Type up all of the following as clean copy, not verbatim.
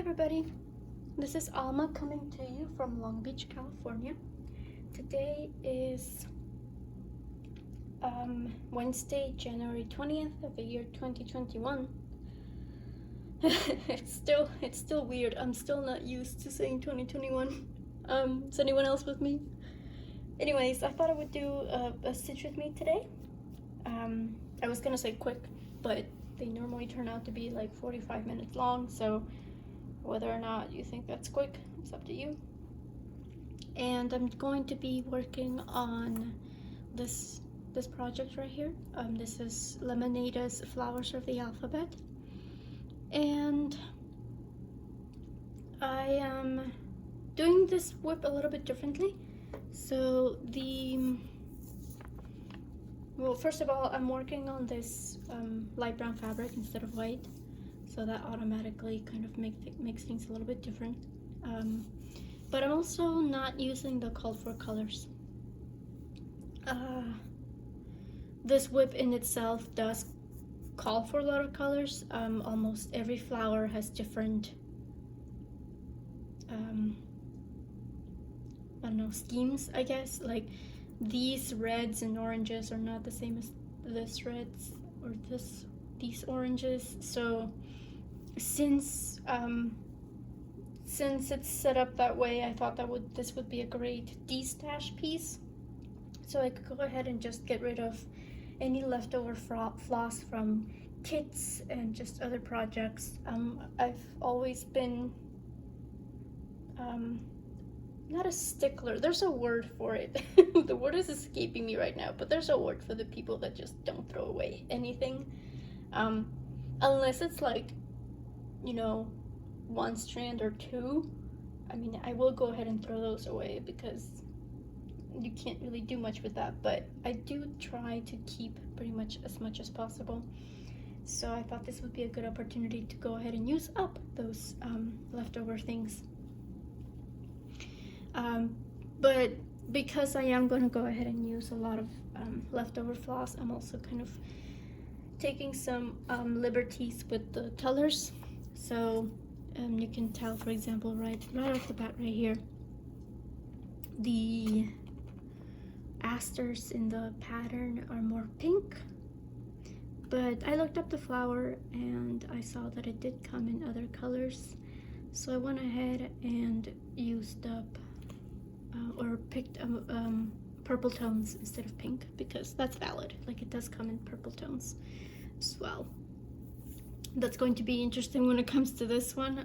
everybody, this is Alma coming to you from Long Beach, California. Today is Wednesday, January 20th of the year 2021. It's still weird. I'm still not used to saying 2021. Is anyone else with me? Anyways, I thought I would do a stitch with me today. I was gonna say quick, but they normally turn out to be like 45 minutes long, so whether or not you think that's quick, it's up to you. And I'm going to be working on this project right here. This is Lemonade's Flowers of the Alphabet, and I am doing this whip a little bit differently. So well, first of all, I'm working on this light brown fabric instead of white, so that automatically kind of makes things a little bit different. But I'm also not using the called for colors. This whip in itself does call for a lot of colors. Almost every flower has different I don't know, schemes, I guess. Like these reds and oranges are not the same as this reds or these oranges. So since it's set up that way, I thought this would be a great de-stash piece, so I could go ahead and just get rid of any leftover floss from kits and just other projects. I've always been not a stickler, there's a word for it. The word is escaping me right now, but there's a word for the people that just don't throw away anything, unless it's like, you know, one strand or two. I mean, I will go ahead and throw those away because you can't really do much with that, but I do try to keep pretty much as possible. So I thought this would be a good opportunity to go ahead and use up those leftover things. But because I am going to go ahead and use a lot of leftover floss, I'm also kind of taking some liberties with the colors. So you can tell, for example, right off the bat right here, the asters in the pattern are more pink, but I looked up the flower and I saw that it did come in other colors, so I went ahead and used up or picked purple tones instead of pink, because that's valid. Like, it does come in purple tones as well. That's going to be interesting when it comes to this one.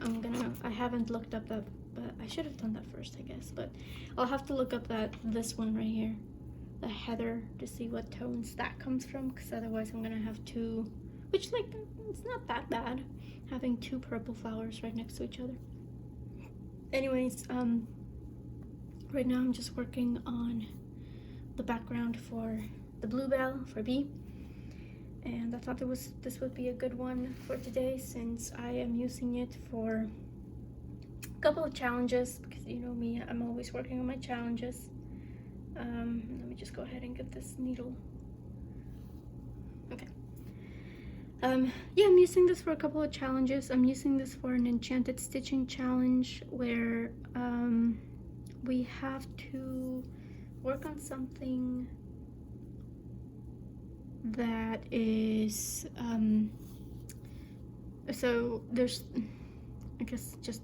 I haven't looked up that, but I should have done that first, I guess. But I'll have to look up this one right here, the heather, to see what tones that comes from, because otherwise I'm gonna have two, which, like, it's not that bad having two purple flowers right next to each other. Anyways, right now I'm just working on the background for the bluebell for B. And I thought this would be a good one for today, since I am using it for a couple of challenges, because you know me, I'm always working on my challenges. Let me just go ahead and get this needle. Okay. Yeah, I'm using this for a couple of challenges. I'm using this for an enchanted stitching challenge where we have to work on something that is so there's, I guess, just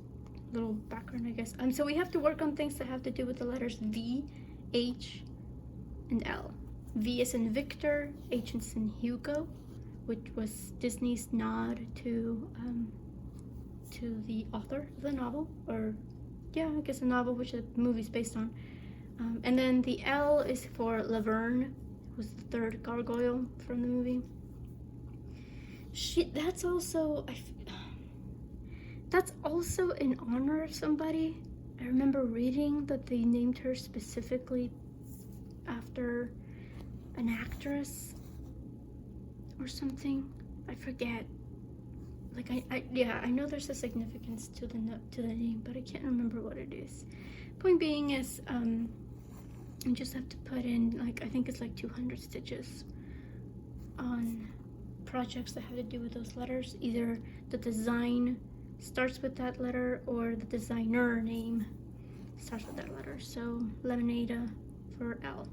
a little background, I guess. So we have to work on things that have to do with the letters V, H, and L. V is in Victor, H is in Hugo, which was Disney's nod to the author of the novel, or yeah, I guess a novel which the movie's based on. And then the L is for Laverne, who's the third gargoyle from the movie. That's also in honor of somebody. I remember reading that they named her specifically after an actress or something. I forget. Like, I know there's a significance to the name, but I can't remember what it is. Point being is, you just have to put in, like, I think it's like 200 stitches on projects that have to do with those letters. Either the design starts with that letter, or the designer name starts with that letter. So Lemonade for L.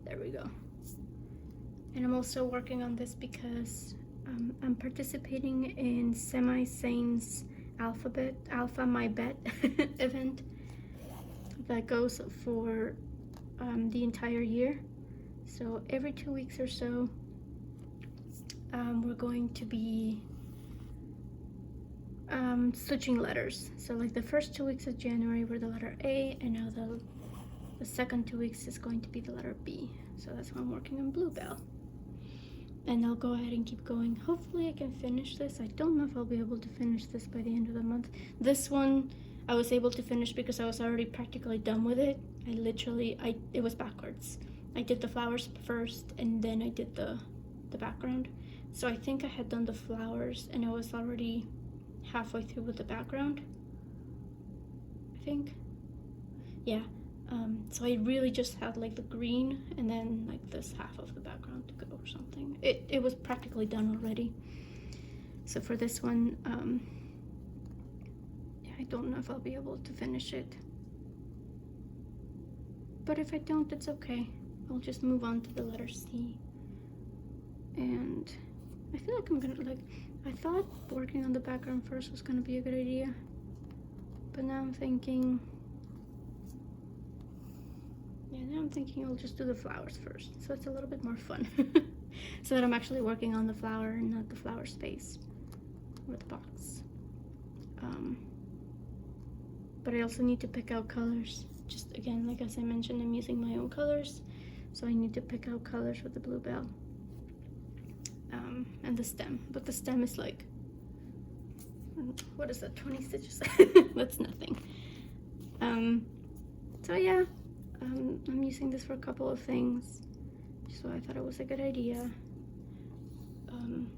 There we go. And I'm also working on this because I'm participating in Semi-Sane's Alpha My Bet event that goes for the entire year. So every 2 weeks or so, we're going to be switching letters. So like the first 2 weeks of January were the letter A, and now the second 2 weeks is going to be the letter B. So that's why I'm working on Bluebell. And I'll go ahead and keep going. Hopefully I can finish this. I don't know if I'll be able to finish this by the end of the month. This one I was able to finish because I was already practically done with it. It was backwards. I did the flowers first, and then I did the background. So I think I had done the flowers and I was already halfway through with the background, I think. Yeah. So I really just had like the green and then like this half of the background to go or something. It was practically done already. So for this one, yeah, I don't know if I'll be able to finish it. But if I don't, it's okay. I'll just move on to the letter C. And I feel like I'm gonna I thought working on the background first was gonna be a good idea. But now I'm thinking, I'll just do the flowers first, so it's a little bit more fun. So that I'm actually working on the flower and not the flower space or the box. But I also need to pick out colors. Just again, like as I mentioned, I'm using my own colors, so I need to pick out colors with the Bluebell. And the stem, but the stem is like, what is that, 20 stitches? That's nothing. So yeah, I'm using this for a couple of things, so I thought it was a good idea. And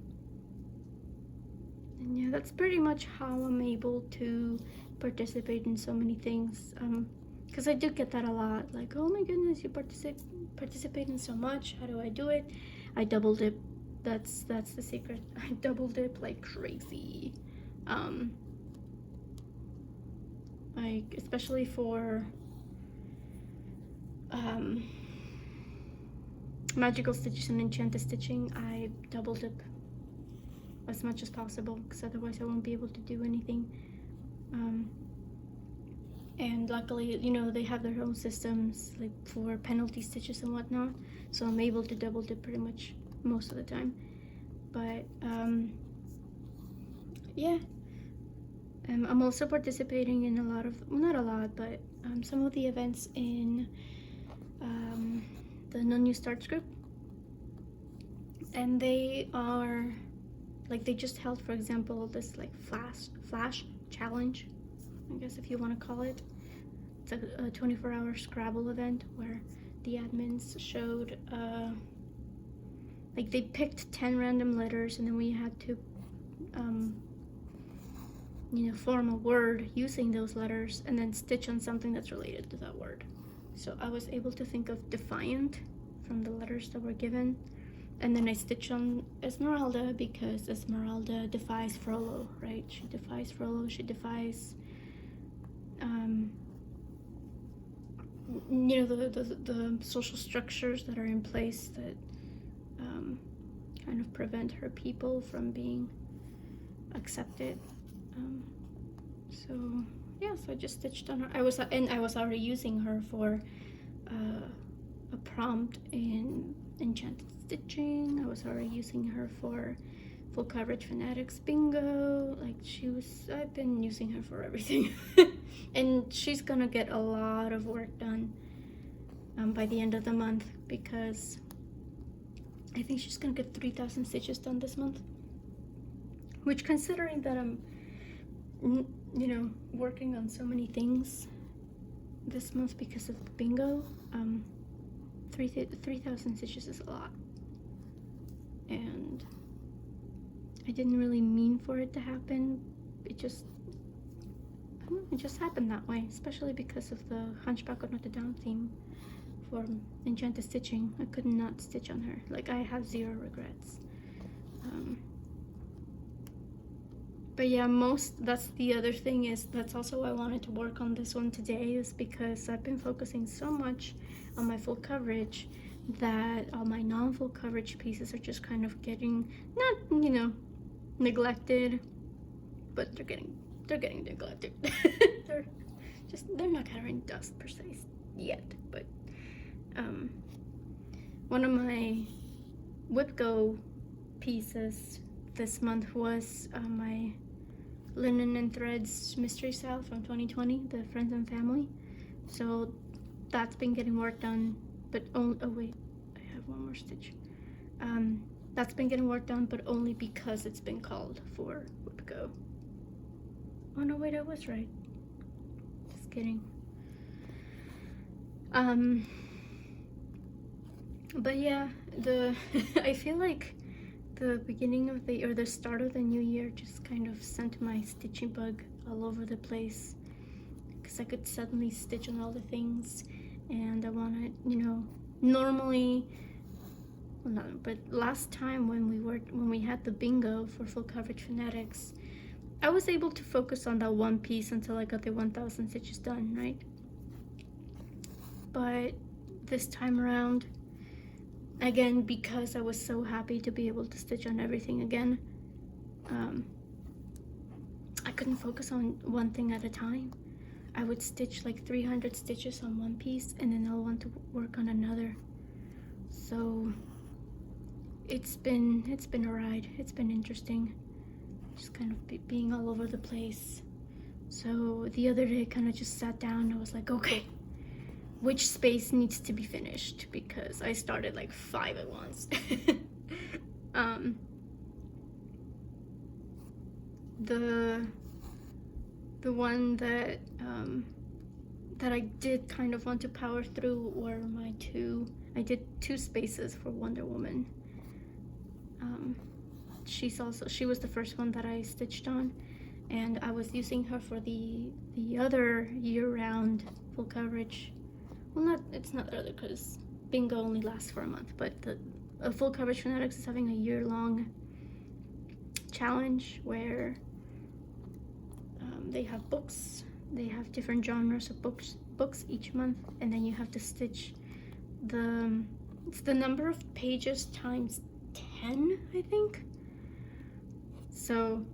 yeah, that's pretty much how I'm able to participate in so many things, because I do get that a lot, like, oh my goodness, you participate in so much, how do I do it? I double dip. That's the secret. I double dip like crazy. Like especially for magical stitches and enchanted stitching, I double dip as much as possible, because otherwise I won't be able to do anything. And luckily, you know, they have their own systems like for penalty stitches and whatnot, so I'm able to double dip pretty much most of the time. But yeah, I'm also participating in a lot of, well, not a lot, but some of the events in the No New Starts group, and they are like, they just held, for example, this like flash challenge, I guess if you want to call it. It's a 24-hour Scrabble event where the admins showed like they picked 10 random letters, and then we had to you know, form a word using those letters and then stitch on something that's related to that word. So I was able to think of defiant from the letters that were given, and then I stitched on Esmeralda because Esmeralda defies Frollo, right? She defies Frollo, she defies you know, the social structures that are in place that kind of prevent her people from being accepted. So yeah, so I just stitched on her. I was already using her for a prompt in enchanted stitching. I was already using her for full coverage fanatics bingo. Like I've been using her for everything. And she's gonna get a lot of work done by the end of the month, because I think she's gonna get 3,000 stitches done this month, which, considering that I'm, you know, working on so many things this month because of the bingo, 3,000 stitches is a lot, and I didn't really mean for it to happen. It just, I don't know, it just happened that way, especially because of the Hunchback of Notre Dame theme for enchanted stitching. I could not stitch on her. Like, I have zero regrets. But yeah, that's the other thing, is that's also why I wanted to work on this one today, is because I've been focusing so much on my full coverage that all my non-full coverage pieces are just kind of getting, not, you know, neglected, but they're getting neglected. they're not gathering dust per se yet. But one of my Whip Go pieces this month was my Linen and Threads Mystery Style from 2020, the Friends and Family. So that's been getting worked on, but only, oh wait, I have one more stitch. That's been getting worked on, but only because it's been called for Whip Go. Oh no, wait, I was right. Just kidding. But yeah, I feel like the beginning of the start of the new year just kind of sent my stitching bug all over the place, because I could suddenly stitch on all the things, and I wanted, you know, normally, well, not, but last time when we had the bingo for full coverage fanatics, I was able to focus on that one piece until I got the 1,000 stitches done, right? But this time around, again, because I was so happy to be able to stitch on everything again, I couldn't focus on one thing at a time. I would stitch like 300 stitches on one piece, and then I'll want to work on another. So it's been a ride. It's been interesting, just kind of being all over the place. So the other day, kind of just sat down. I was like, okay, which space needs to be finished, because I started like 5 at once. The one that I did kind of want to power through were I did 2 spaces for Wonder Woman. She was the first one that I stitched on, and I was using her for the other year-round full coverage. Well, it's not other, because bingo only lasts for a month, but the full coverage fanatics is having a year-long challenge where they have books. They have different genres of books each month, and then you have to stitch it's the number of pages times 10, I think. So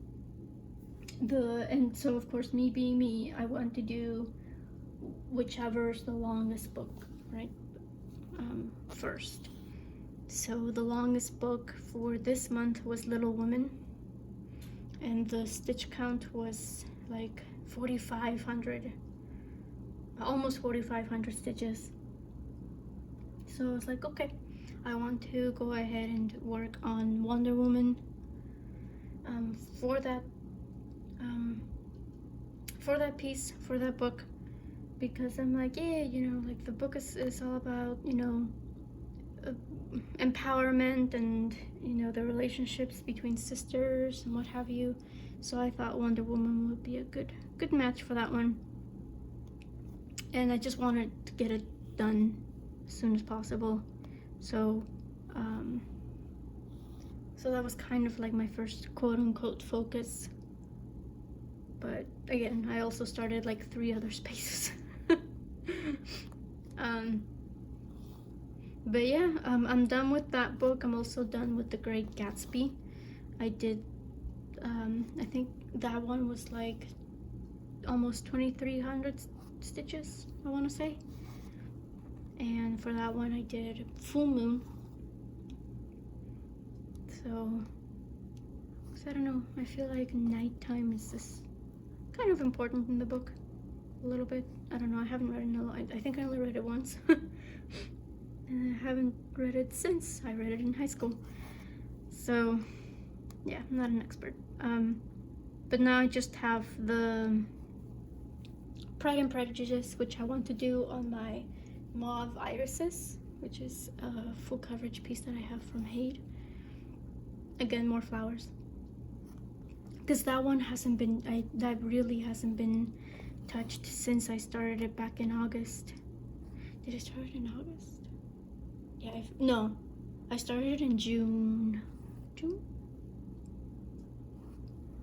so of course, me being me, I want to do whichever is the longest book, right, first. So the longest book for this month was Little Woman, and the stitch count was like 4,500, almost 4,500 stitches. So I was like, okay, I want to go ahead and work on Wonder Woman for that piece, for that book, because I'm like, yeah, you know, like the book is all about, you know, empowerment and, you know, the relationships between sisters and what have you. So I thought Wonder Woman would be a good match for that one, and I just wanted to get it done as soon as possible. So so that was kind of like my first quote-unquote focus. But again, I also started like 3 other spaces. But yeah, I'm done with that book. I'm also done with The Great Gatsby. I did I think that one was like almost 2,300 stitches, I want to say. And for that one I did Full Moon. So, I don't know, I feel like nighttime is just kind of important in the book, a little bit. I don't know, I haven't read it in a lot. I think I only read it once. And I haven't read it since I read it in high school. So yeah, I'm not an expert. But now I just have the Pride and Prejudice, which I want to do on my Mauve Irises, which is a full coverage piece that I have from Hade. Again, more flowers, because that one that really hasn't been touched since I started it back in August. Did I start it in August? Yeah, no, I started it in June.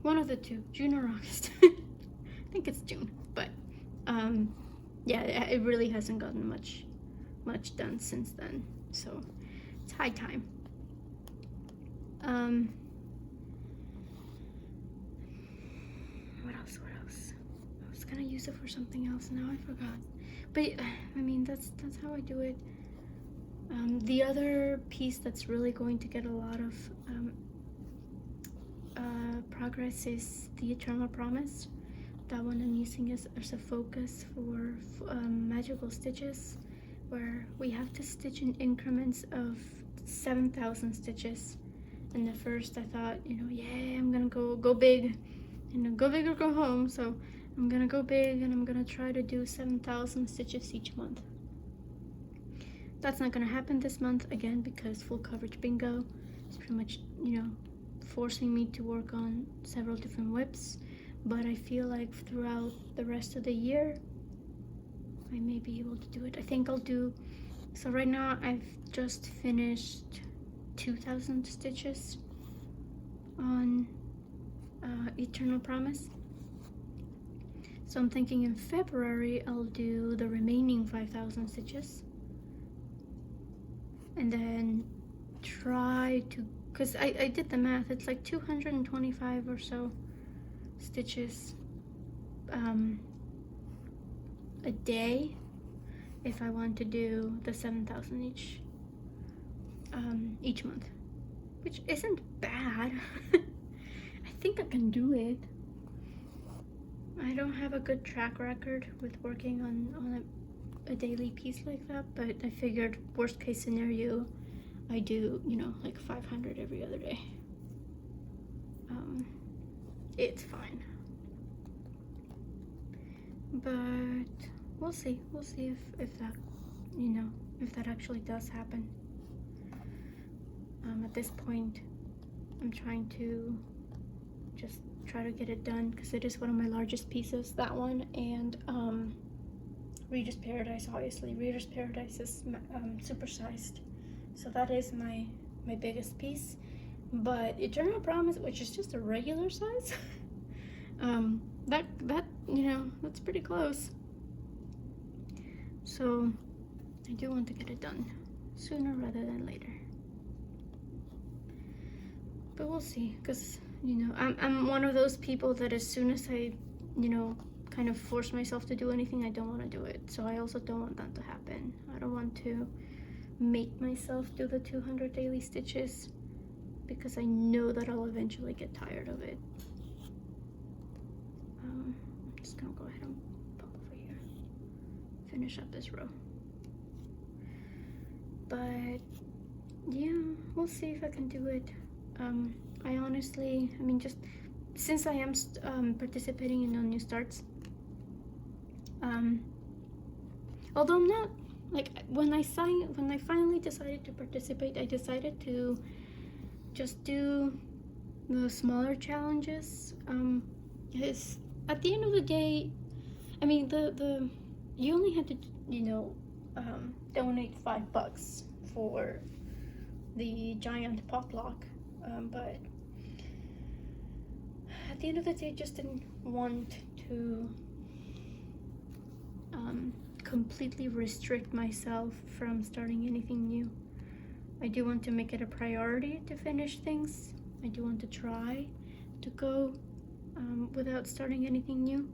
One of the two, June or August. I think it's June, but yeah, it really hasn't gotten much done since then, so it's high time. What else? I was gonna use it for something else, now I forgot. But I mean, that's how I do it. The other piece that's really going to get a lot of progress is the Eternal Promise. That one I'm using as a focus for magical stitches, where we have to stitch in increments of 7,000 stitches. And at first I thought, yeah, I'm gonna go big, go big or go home. So I'm gonna go big, and I'm gonna try to do 7,000 stitches each month. That's not gonna happen this month, again, because full coverage bingo is pretty much, forcing me to work on several different whips. But I feel like throughout the rest of the year, I may be able to do it. I think I'll do, so right now I've just finished 2,000 stitches on Eternal Promise. So I'm thinking in February I'll do the remaining 5,000 stitches. And then try to, because I did the math, it's like 225 or so stitches a day if I want to do the 7,000 each month, which isn't bad. I think I can do it. I don't have a good track record with working on a daily piece like that, but I figured worst case scenario I do, like 500 every other day. It's fine, but we'll see if that if that actually does happen. At this point I'm trying to just try to get it done, because it is one of my largest pieces, that one, and Reader's Paradise. Obviously Reader's Paradise is supersized, so that is my biggest piece. But Eternal Promise, which is just a regular size, that that's pretty close. So I do want to get it done sooner rather than later. But we'll see, because I'm one of those people that as soon as I kind of force myself to do anything, I don't want to do it. So I also don't want that to happen. I don't want to make myself do the 200 daily stitches, because I know that I'll eventually get tired of it. I'm just gonna go ahead and pop over here, finish up this row. But yeah, we'll see if I can do it. I honestly, just since I am participating in new starts, although I'm not, like, when I finally decided to participate, I decided to just do the smaller challenges. Because at the end of the day, you only had to donate $5 for the giant pop lock, but at the end of the day, I just didn't want to completely restrict myself from starting anything new. I do want to make it a priority to finish things. I do want to try to go without starting anything new.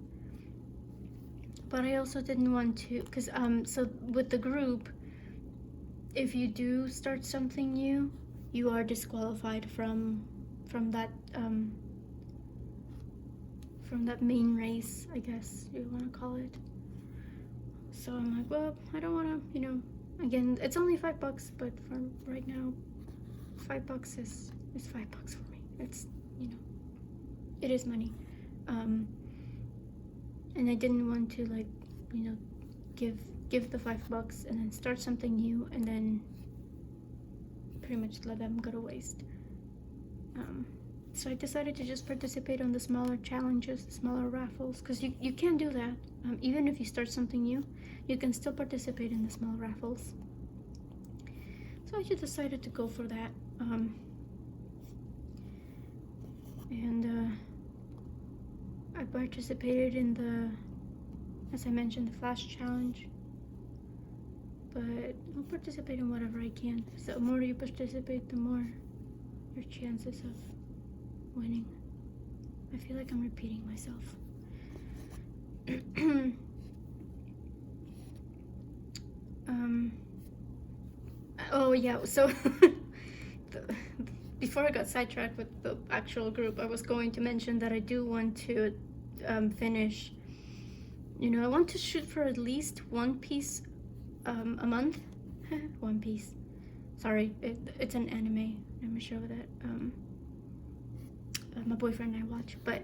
But I also didn't want to, because so with the group, if you do start something new, you are disqualified from that main race, I guess you want to call it. So I'm like, well, I don't want to, again, it's only $5, but for right now, $5 is $5 for me. It's, it is money. And I didn't want to, like, give the $5 and then start something new and then pretty much let them go to waste. So I decided to just participate on the smaller challenges, the smaller raffles, because you can do that. Even if you start something new, you can still participate in the small raffles. So I just decided to go for that. And I participated in the, as I mentioned, the Flash Challenge. But I'll participate in whatever I can. So the more you participate, the more your chances of winning. I feel like I'm repeating myself. Oh yeah, so before I got sidetracked with the actual group, I was going to mention that I do want to finish, I want to shoot for at least one piece a month. One Piece. Sorry, it's an anime. I'm sure that my boyfriend and I watch. But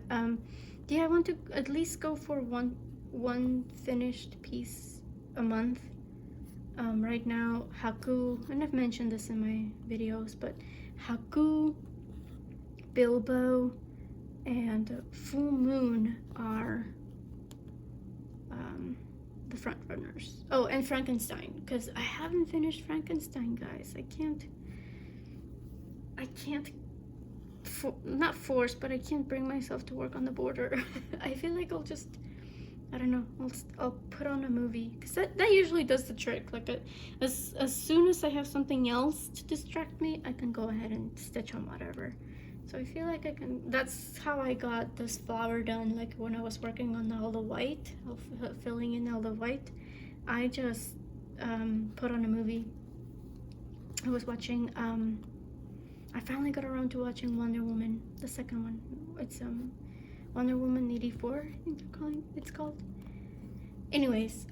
yeah, I want to at least go for one finished piece a month. Right now, Haku, and I've mentioned this in my videos, but Haku, Bilbo, and Full Moon are the front runners. Oh, and Frankenstein, because I haven't finished Frankenstein, guys. I can't not force, but I can't bring myself to work on the border. I feel like I'll just, I don't know, I'll put on a movie, because that usually does the trick. Like as soon as I have something else to distract me, I can go ahead and stitch on whatever. So I feel like I can, that's how I got this flower done. Like when I was working on all the white, filling in all the white, I just put on a movie. I was watching, I finally got around to watching Wonder Woman, the second one. It's Wonder Woman 84, I think it's called. Anyways,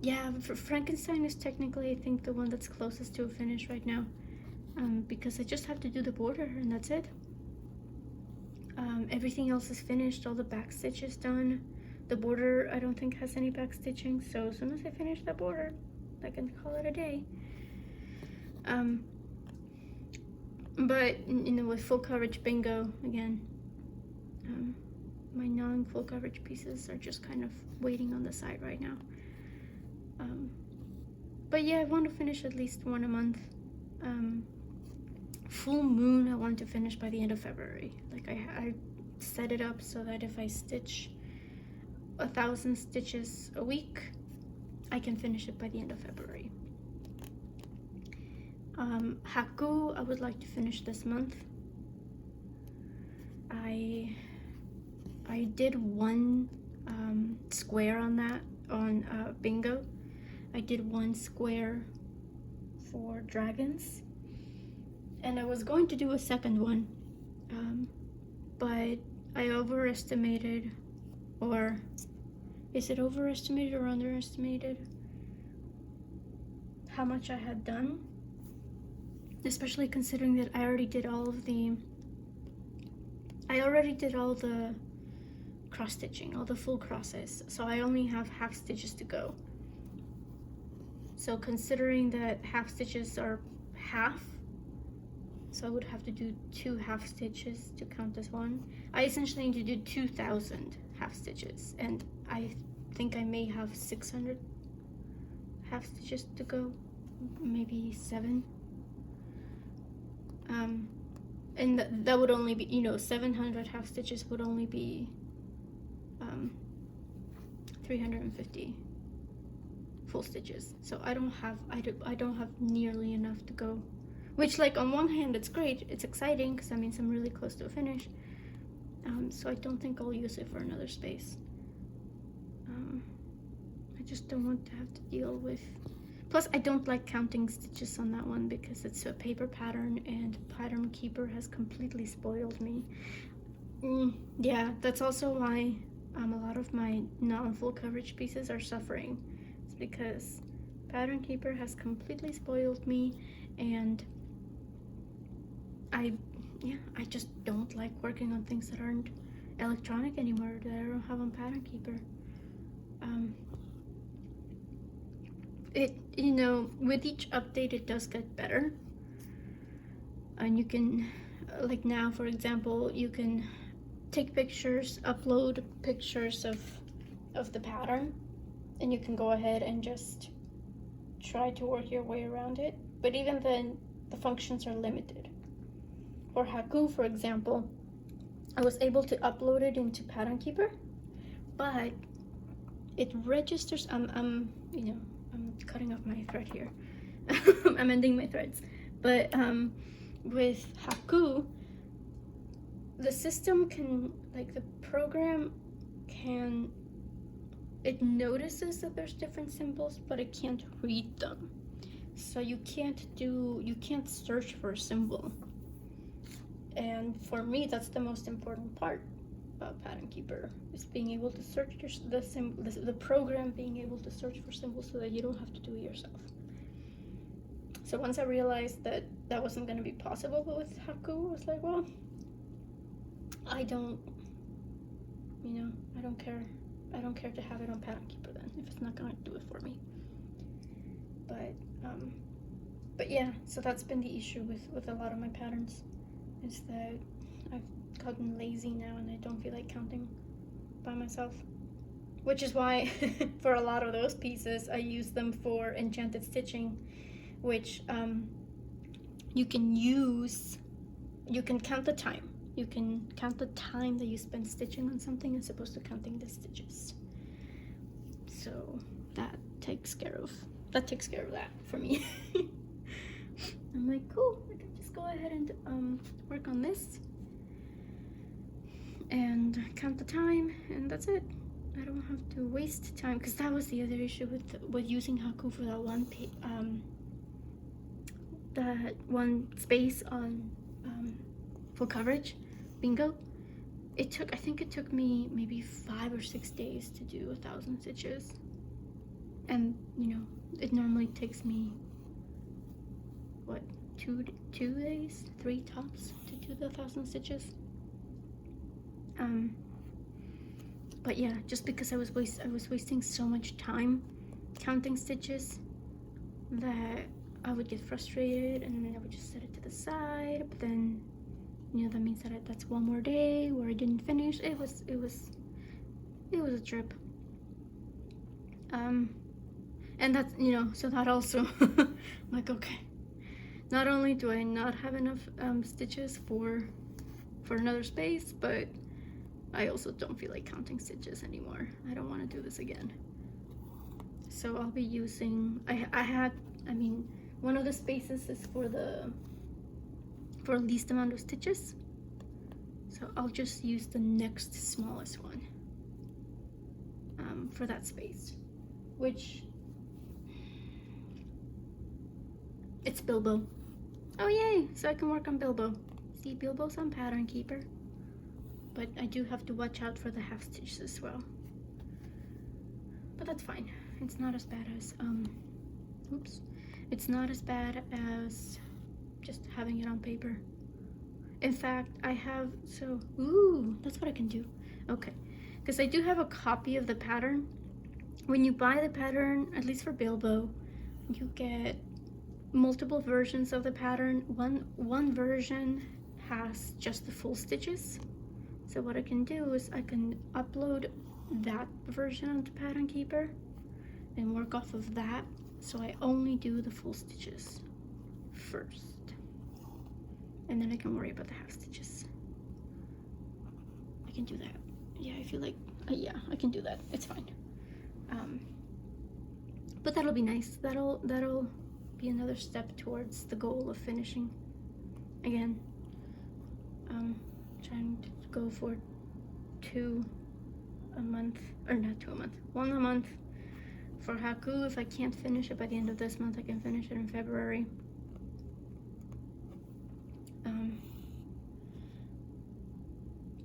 yeah, Frankenstein is technically, I think, the one that's closest to a finish right now. Because I just have to do the border and that's it. Everything else is finished, all the back stitch is done. The border I don't think has any back stitching, so as soon as I finish that border, I can call it a day. But with full coverage bingo again, my non-full coverage pieces are just kind of waiting on the side right now. But yeah, I want to finish at least one a month. Full Moon I want to finish by the end of February. Like I set it up so that if I stitch 1,000 stitches a week, I can finish it by the end of February. Haku I would like to finish this month. I did one square on that on bingo. I did one square for dragons, and I was going to do a second one, but I overestimated, or is it overestimated or underestimated, how much I had done, especially considering that I already did all the cross stitching, all the full crosses, so I only have half stitches to go. So considering that half stitches are half, so I would have to do 2 half stitches to count as one. I essentially need to do 2,000 half stitches, and I think I may have 600 half stitches to go, maybe 7. And that would only be, 700 half stitches would only be 350 full stitches. So I don't have nearly enough to go, which, like, on one hand it's great, it's exciting because that means I'm really close to a finish. So I don't think I'll use it for another space. I just don't want to have to deal with, plus I don't like counting stitches on that one because it's a paper pattern and Pattern Keeper has completely spoiled me. Yeah, that's also why a lot of my non-full coverage pieces are suffering. It's because Pattern Keeper has completely spoiled me, and I just don't like working on things that aren't electronic anymore, that I don't have on Pattern Keeper. With each update it does get better, and you can, like now for example, you can take pictures, upload pictures of the pattern, and you can go ahead and just try to work your way around it. But even then, the functions are limited. For Haku, for example, I was able to upload it into Pattern Keeper, but it registers. I'm cutting off my thread here. I'm ending my threads, but with Haku, the system can, like, the program can, it notices that there's different symbols, but it can't read them. So you can't search for a symbol. And for me, that's the most important part about Pattern Keeper, is being able to search the program being able to search for symbols so that you don't have to do it yourself. So once I realized that that wasn't going to be possible with Haku, I was like, well, I don't care. I don't care to have it on Pattern Keeper then, if it's not going to do it for me. But yeah, so that's been the issue with a lot of my patterns, is that I've gotten lazy now and I don't feel like counting by myself. Which is why for a lot of those pieces I use them for enchanted stitching, which you can count the time. You can count the time that you spend stitching on something as opposed to counting the stitches. So that takes care of that for me. I'm like, cool, I can just go ahead and work on this and count the time, and that's it. I don't have to waste time, because that was the other issue with using Haku for that one space on full coverage bingo. I think it took me maybe 5 or 6 days to do 1,000 stitches, and it normally takes me what, 2 days, 3 tops to do the 1,000 stitches. But yeah, just because I was wasting so much time counting stitches that I would get frustrated, and then I would just set it to the side. But then, that means that that's one more day where I didn't finish. It was a trip. And that's, so that also, like, okay, not only do I not have enough stitches for another space, but I also don't feel like counting stitches anymore. I don't want to do this again. So I'll be using, one of the spaces is for least amount of stitches. So I'll just use the next smallest one for that space, which, it's Bilbo. Oh yay, so I can work on Bilbo. See, Bilbo's on Pattern Keeper. But I do have to watch out for the half stitches as well. But that's fine. It's not as bad as, it's not as bad as just having it on paper. In fact, I have, that's what I can do. Okay, because I do have a copy of the pattern. When you buy the pattern, at least for Bilbo, you get multiple versions of the pattern. One version has just the full stitches. So what I can do is I can upload that version onto Pattern Keeper and work off of that, so I only do the full stitches first, and then I can worry about the half stitches. I can do that. Yeah, I feel like, yeah, I can do that. It's fine. But that'll be nice. That'll be another step towards the goal of finishing. Again, trying to go for 2 a month, or not 2 a month, 1 a month for Haku. If I can't finish it by the end of this month, I can finish it in February.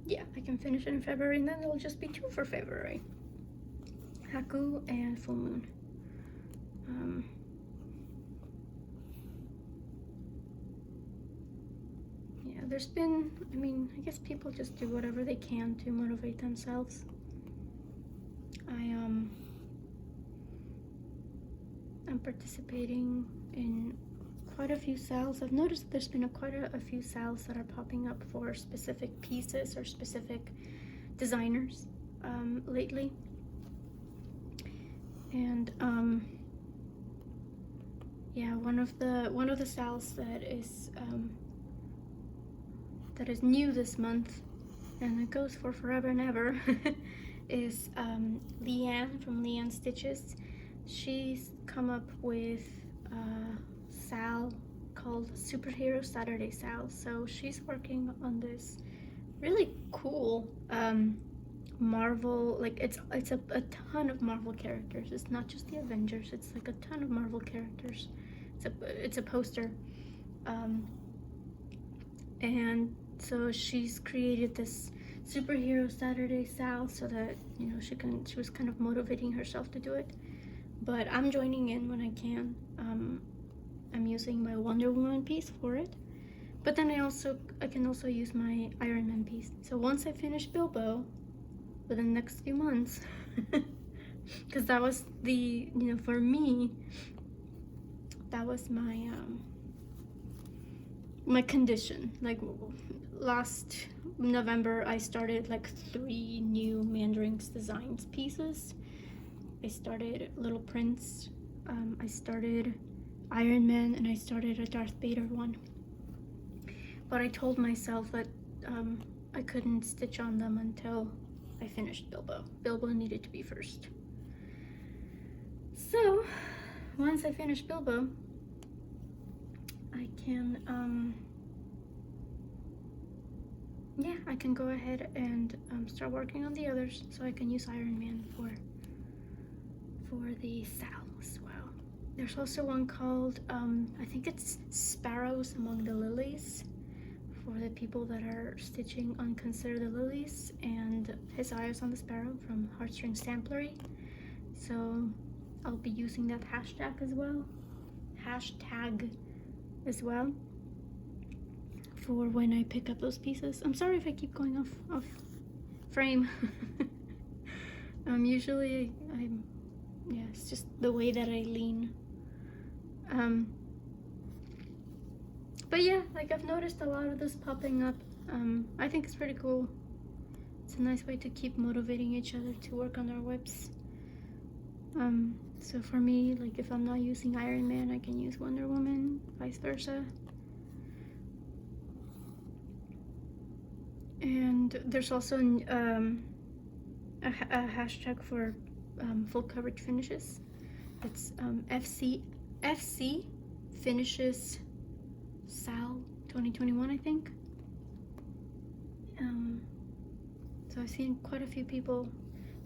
Yeah, I can finish it in February, and then it'll just be 2 for February. Haku and Full Moon. Yeah, there's been, I guess people just do whatever they can to motivate themselves. I'm participating in quite a few sales. I've noticed that there's been quite a few sales that are popping up for specific pieces or specific designers lately. And yeah, one of the sales that is new this month and it goes for forever and ever, is Leanne from Leanne Stitches. She's come up with Sal called Superhero Saturday Sal. So she's working on this really cool Marvel, like it's a ton of Marvel characters. It's not just the Avengers, it's like a ton of Marvel characters. It's a poster. And so she's created this Superhero Saturday Sal so that, you know, she was kind of motivating herself to do it. But I'm joining in when I can. I'm using my Wonder Woman piece for it. But then I can also use my Iron Man piece. So once I finish Bilbo, within the next few months, because that was the, you know, for me, that was my my condition. Like last November, I started like 3 new Mandarin's Designs pieces. I started Little Prince, I started Iron Man, and I started a Darth Vader one. But I told myself that I couldn't stitch on them until I finished Bilbo. Bilbo needed to be first. So once I finish Bilbo, I can yeah, I can go ahead and start working on the others, so I can use Iron Man for the Sal as well. There's also one called I think it's Sparrows Among the Lilies, for the people that are stitching on Consider the Lilies, and His Eyes on the Sparrow from Heartstring Samplery. So I'll be using that hashtag as well for when I pick up those pieces. I'm sorry if I keep going off frame. Usually yeah, it's just the way that I lean. But yeah, like I've noticed a lot of this popping up. I think it's pretty cool. It's a nice way to keep motivating each other to work on our whips. So for me, like if I'm not using Iron Man, I can use Wonder Woman, vice versa. And there's also a hashtag for full coverage finishes. It's FC finishes Sal 2021, I think. So I've seen quite a few people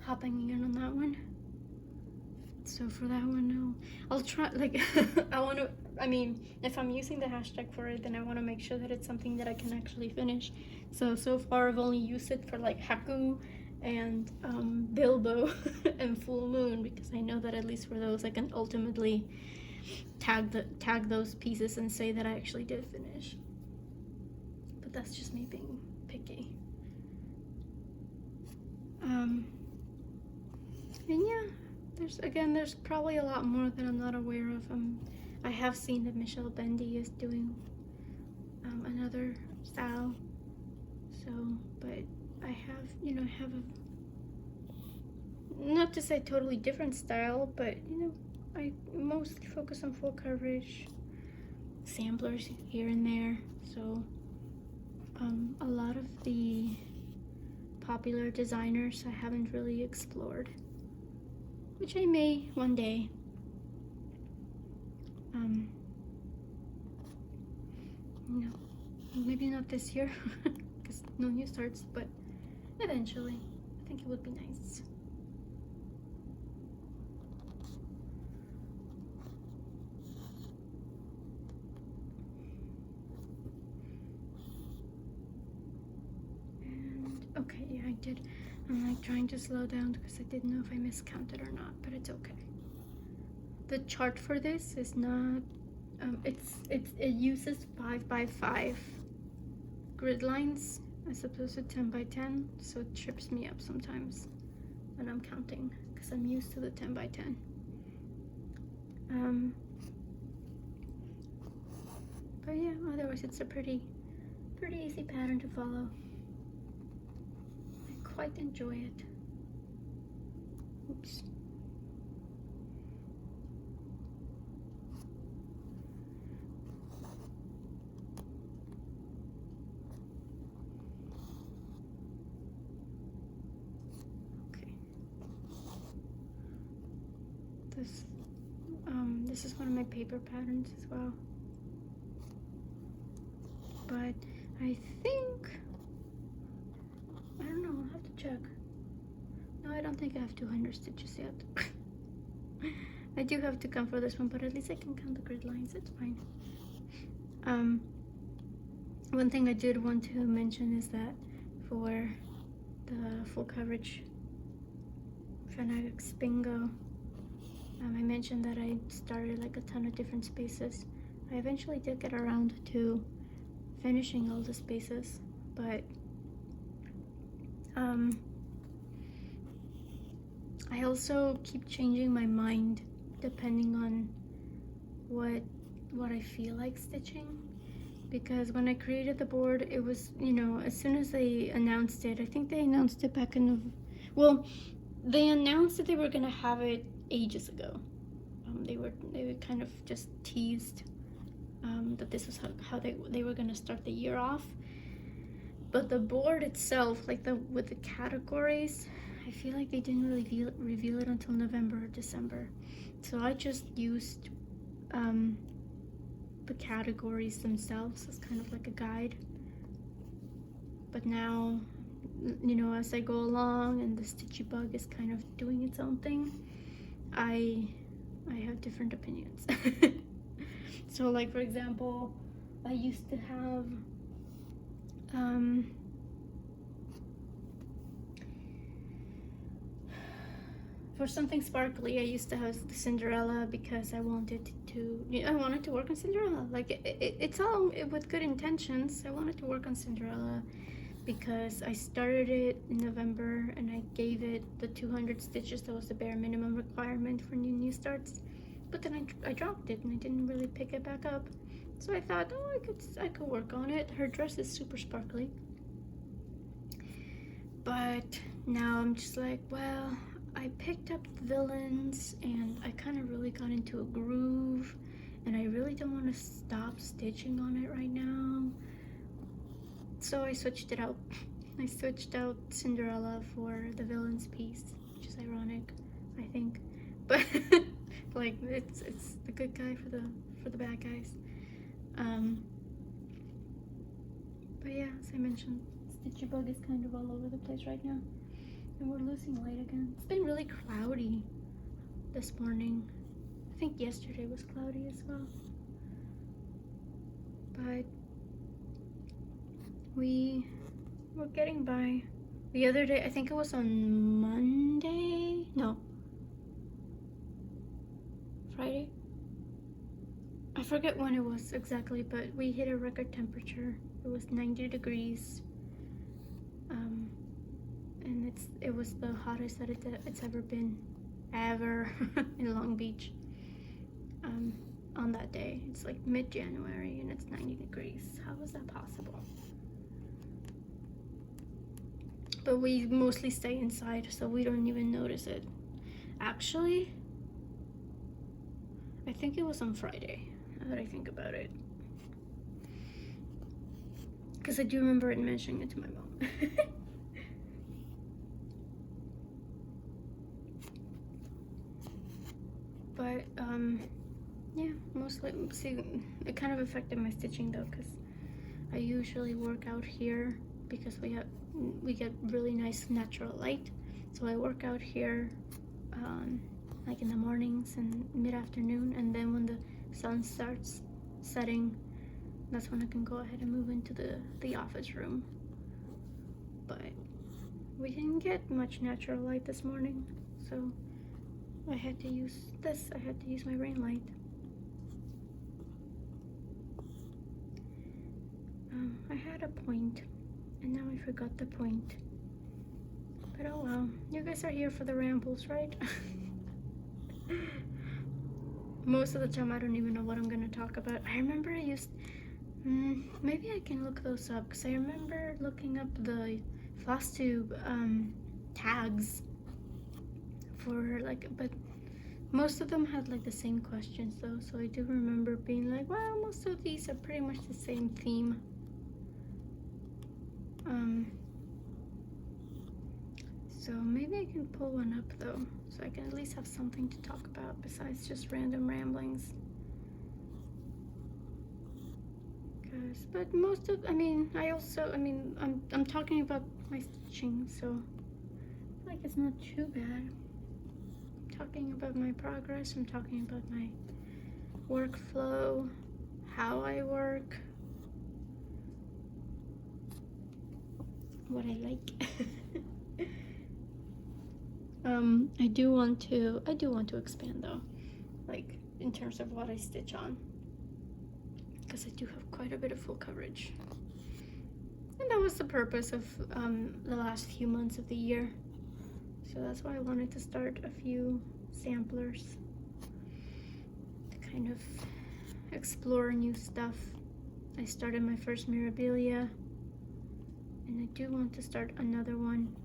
hopping in on that one. So for that one, no, I'll try, like, I mean, if I'm using the hashtag for it, then I want to make sure that it's something that I can actually finish. So far I've only used it for like Haku and Bilbo and Full Moon, because I know that at least for those I can ultimately tag those pieces and say that I actually did finish. But that's just me being picky. And yeah, there's probably a lot more that I'm not aware of. I have seen that Michelle Bendy is doing another style. So, but I have, you know, not to say totally different style, but you know, I mostly focus on full coverage, samplers here and there. So a lot of the popular designers I haven't really explored, which I may one day. You know, maybe not this year because no new starts, but eventually I think it would be nice. And okay, yeah, I did. I'm like trying to slow down because I didn't know if I miscounted or not, but it's okay. The chart for this is not it uses 5x5 grid lines as opposed to 10x10, so it trips me up sometimes when I'm counting because I'm used to the 10x10. But yeah, otherwise it's a pretty easy pattern to follow. I quite enjoy it. Oops. this. This is one of my paper patterns as well. But I think, I don't know, I'll have to check. No, I don't think I have 200 stitches yet. I do have to count for this one, but at least I can count the grid lines, it's fine. One thing I did want to mention is that for the full coverage Fanatics bingo, I mentioned that I started like a ton of different spaces. I eventually did get around to finishing all the spaces, but I also keep changing my mind depending on what I feel like stitching, because when I created the board, it was, you know, as soon as they announced it, I think they announced it back in well, they announced that they were gonna have it ages ago. They were kind of just teased that this was how they were gonna start the year off. But the board itself, like with the categories, I feel like they didn't really reveal it until November or December. So I just used the categories themselves as kind of like a guide. But now, you know, as I go along and the stitchy bug is kind of doing its own thing, I have different opinions. So like, for example, I used to have for something sparkly, I used to have the Cinderella because I wanted to work on Cinderella. Like it's all with good intentions. I wanted to work on Cinderella because I started it in November and I gave it the 200 stitches. That was the bare minimum requirement for new starts. But then I dropped it and I didn't really pick it back up. So I thought, oh, I could work on it. Her dress is super sparkly. But now I'm just like, well, I picked up the villains and I kind of really got into a groove and I really don't want to stop stitching on it right now. So I switched it out. I switched out Cinderella for the villains piece, which is ironic, I think. But like it's the good guy for the bad guys. But yeah, as I mentioned, Stitchy Bug is kind of all over the place right now. And we're losing light again. It's been really cloudy this morning. I think yesterday was cloudy as well. But we're getting by. The other day, I think it was on Monday? No. Friday? I forget when it was exactly, but we hit a record temperature. It was 90 degrees. And it was the hottest that it's ever been, ever, in Long Beach. On that day, it's like mid-January and it's 90 degrees. How is that possible? But we mostly stay inside, so we don't even notice it. Actually, I think it was on Friday, now that I think about it. Because I do remember it mentioning it to my mom. But yeah, mostly, see, it kind of affected my stitching though, because I usually work out here because we get really nice natural light. So I work out here like in the mornings and mid-afternoon, and then when the sun starts setting, that's when I can go ahead and move into the office room. But we didn't get much natural light this morning, so I had to use this. I had to use my ring light. I had a point, and now I forgot the point. But oh well, you guys are here for the rambles, right? Most of the time I don't even know what I'm gonna talk about. I remember I used, maybe I can look those up, because I remember looking up the FlossTube tags for like, but most of them had like the same questions though, so I do remember being like, well, most of these are pretty much the same theme. So maybe I can pull one up though, so I can at least have something to talk about besides just random ramblings. But most of, I mean, I'm talking about my stitching, so I feel like it's not too bad. I'm talking about my progress, I'm talking about my workflow, how I work, what I like. I do want to expand though, like in terms of what I stitch on, because I do have quite a bit of full coverage, and that was the purpose of the last few months of the year. So that's why I wanted to start a few samplers to kind of explore new stuff. I started my first Mirabilia, and I do want to start another one.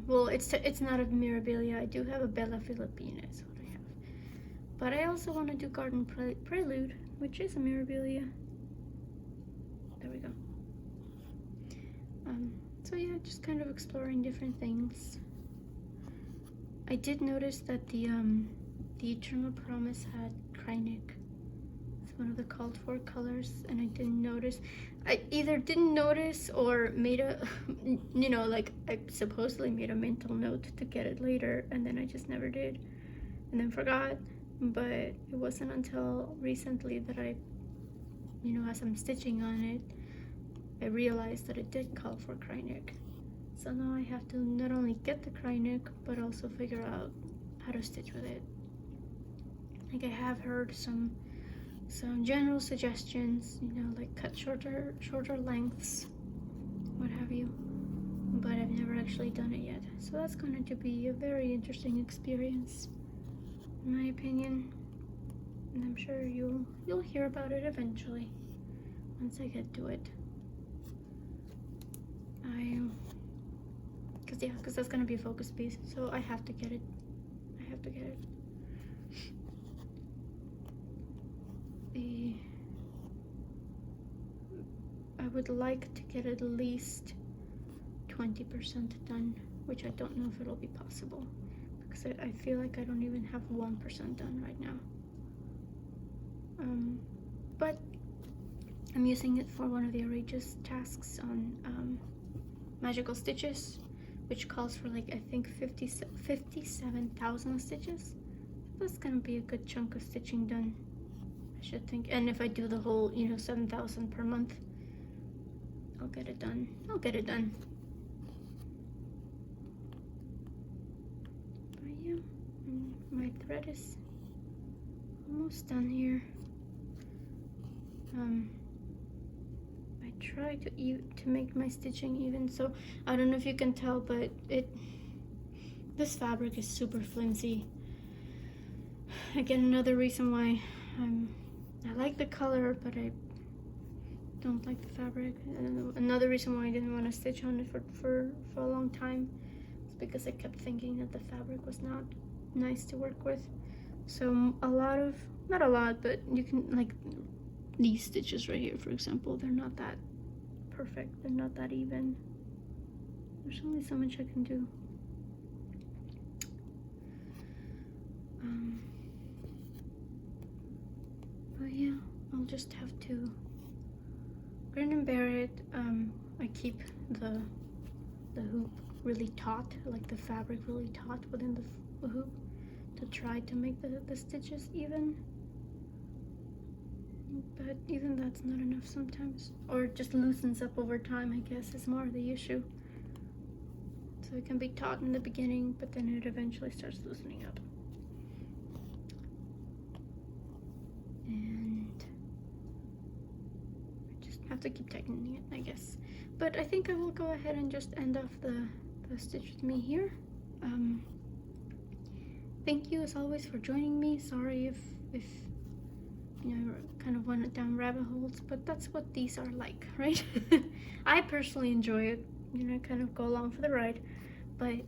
Well, it's not a Mirabilia. I do have a Bella Filipina, is what I have. But I also want to do Garden Prelude, which is a Mirabilia. There we go. So yeah, just kind of exploring different things. I did notice that the Eternal Promise had Krynic. It's one of the called for colors, and I didn't notice. I either didn't notice or made a, you know, like I supposedly made a mental note to get it later, and then I just never did, and then forgot. But it wasn't until recently that I, you know, as I'm stitching on it, I realized that it did call for Krynic. So now I have to not only get the Krynic, but also figure out how to stitch with it. Like I have heard some general suggestions, you know, like cut shorter lengths, what have you, but I've never actually done it yet. So that's going to be a very interesting experience, in my opinion, and I'm sure you'll hear about it eventually once I get to it. Because that's going to be a focus piece, so I have to get it. I would like to get at least 20% done, which I don't know if it'll be possible, because I feel like I don't even have 1% done right now. But I'm using it for one of the outrageous tasks on Magical Stitches, which calls for like I think 57,000 stitches. That's gonna be a good chunk of stitching done, I should think. And if I do the whole, you know, 7,000 per month, I'll get it done. But yeah, my thread is almost done here. I try to make my stitching even, so I don't know if you can tell, but this fabric is super flimsy. Again, another reason why I like the color, but I don't like the fabric. Another reason why I didn't want to stitch on it for a long time is because I kept thinking that the fabric was not nice to work with. So not a lot, but you can, like these stitches right here, for example, they're not that perfect, they're not that even. There's only so much I can do. But yeah, I'll just have to grin and bear it. I keep the hoop really taut, like the fabric really taut within the hoop, to try to make the stitches even. But even that's not enough sometimes, or it just loosens up over time, I guess, is more the issue. So it can be taut in the beginning, but then it eventually starts loosening up. And I just have to keep tightening it, I guess. But I think I will go ahead and just end off the stitch with me here. Thank you as always for joining me. Sorry if you know, kind of went down rabbit holes, but that's what these are like, right? I personally enjoy it, you know, kind of go along for the ride. But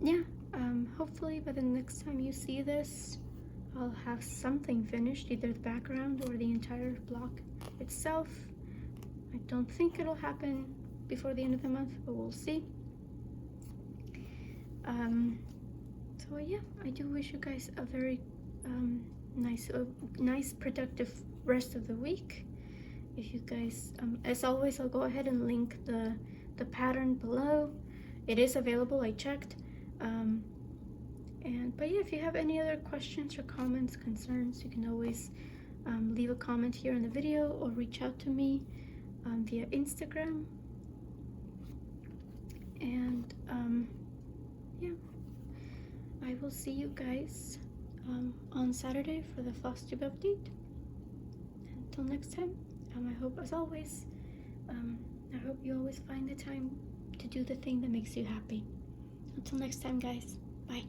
yeah, hopefully by the next time you see this, I'll have something finished, either the background or the entire block itself. I don't think it'll happen before the end of the month, but we'll see. So yeah, I do wish you guys a very nice productive rest of the week. If you guys, as always, I'll go ahead and link the pattern below. It is available, I checked. But yeah, if you have any other questions or comments, concerns, you can always leave a comment here in the video or reach out to me via Instagram. And yeah, I will see you guys on Saturday for the FlossTube update. Until next time, I hope, as always, I hope you always find the time to do the thing that makes you happy. Until next time, guys. Bye.